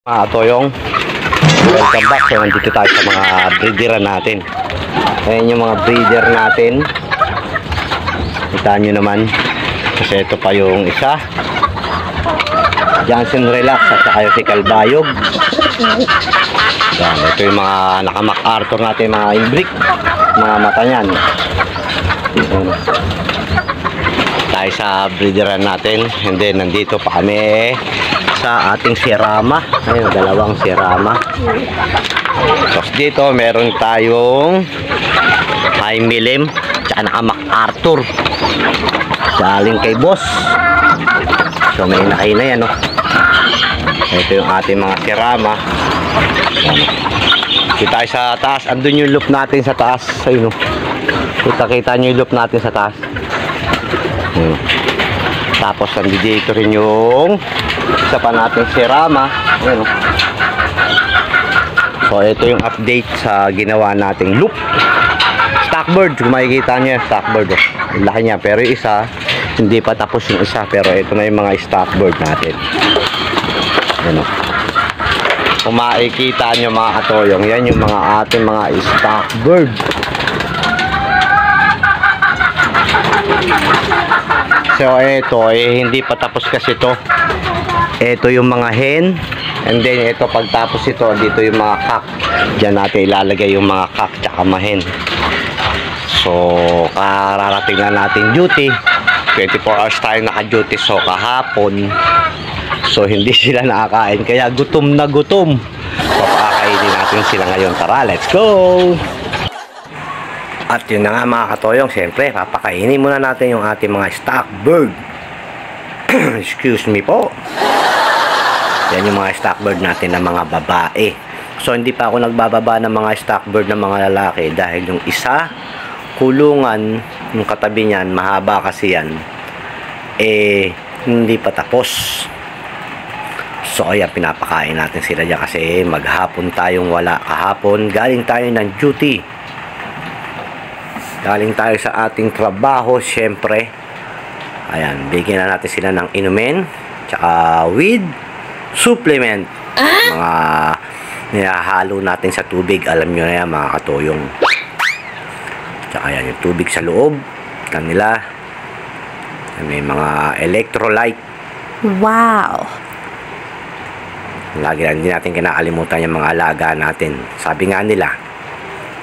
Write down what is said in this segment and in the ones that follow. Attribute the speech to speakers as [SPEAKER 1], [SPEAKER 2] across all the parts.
[SPEAKER 1] Mga toyong, welcome back. So nandito tayo sa mga breeder natin. Ayan yung mga breeder natin. Kita nyo naman. Kasi ito pa yung isa, Johnson Relax, at saka yung si Calbayog. Yan, ito yung mga naka-MacArthur natin, mga imbrick, mga mata nyan. Tayo sa breederan natin. And then nandito pa kami sa ating sirama. Ayun, dalawang sirama. So dito meron tayong high milim tsaka naka-MacArthur galing kay boss. So may nakain na yan, no? Ito yung ating mga sirama. Kita tayo sa taas. Andun yung loop natin sa taas. Ayun, no? Kita nyo yung loop natin sa taas. Tapos nandito rin yung isa pa natin sirama. Ayan, oh. So ito yung update sa ginawa nating loop. Stockbird, kung makikita nyo yung stockbird, oh. Laki niya, pero yung isa hindi pa tapos yung isa. Pero ito na yung mga stockbird natin. Ayan, oh. Kung makikita nyo mga katoyong, yan yung mga ating mga stockbird. So ito hindi pa tapos kasi ito. Ito yung mga hen. And then ito pagtapos ito, dito yung mga cock. Diyan natin ilalagay yung mga cock tsaka mahen. So kararating na natin duty. 24 hours tayo naka-duty. So kahapon, so hindi sila nakakain. Kaya gutom na gutom. Papakainin natin sila ngayon. Tara, let's go! At yun na nga mga katoyong, siyempre papakainin muna natin yung ating mga stockbird. Excuse me po. Yan yung mga stockbird natin na mga babae. So hindi pa ako nagbababa ng mga stockbird ng mga lalaki dahil yung isa, kulungan, yung katabi niyan, mahaba kasi yan, hindi pa tapos. So ayan, pinapakain natin sila dyan kasi maghapon tayong wala. Kahapon galing tayo ng duty. Galing tayo sa ating trabaho, syempre. Ayan, bigyan na natin sila ng inumin, tsaka with supplement. Mga nilahalo natin sa tubig, alam nyo na yan mga katoyong. Tsaka yan, yung tubig sa loob kanila. May mga electrolyte. Wow! Lagi lang din natin kinakalimutan yung mga alaga natin. Sabi nga nila,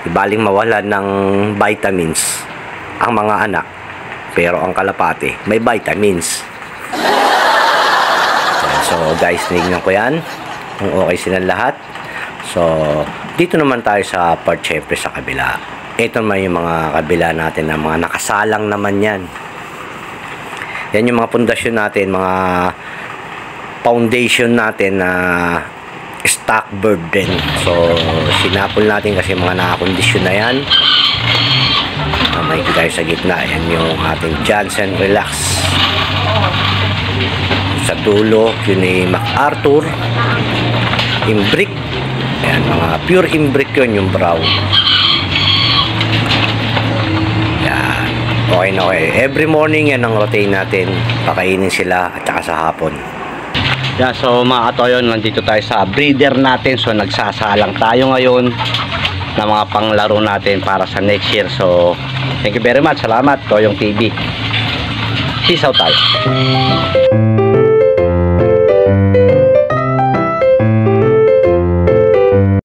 [SPEAKER 1] baling mawalan ng vitamins ang mga anak, pero ang kalapate may vitamins. So guys, tinignan ko yan kung okay silang lahat. So dito naman tayo sa part, syempre sa kabila. Ito naman yung mga kabila natin na mga nakasalang naman yan. Yan yung mga pundasyon natin, mga foundation natin na stockbird din. So sinapol natin kasi mga nakakondisyon na yan. May tayo sa gitna, yan yung ating Johnson Relax. Sa dulo yun ay MacArthur imbrick. Ayan, mga pure imbrick yun, yung brown. Yan, okay na okay. Every morning yan ang routine natin, pakainin sila at saka sa hapon. Yeah, so mga katoyon, nandito tayo sa breeder natin. So nagsasalang tayo ngayon na mga panglaro natin para sa next year. So thank you very much. Salamat, Toyong TV. Peace out tayo.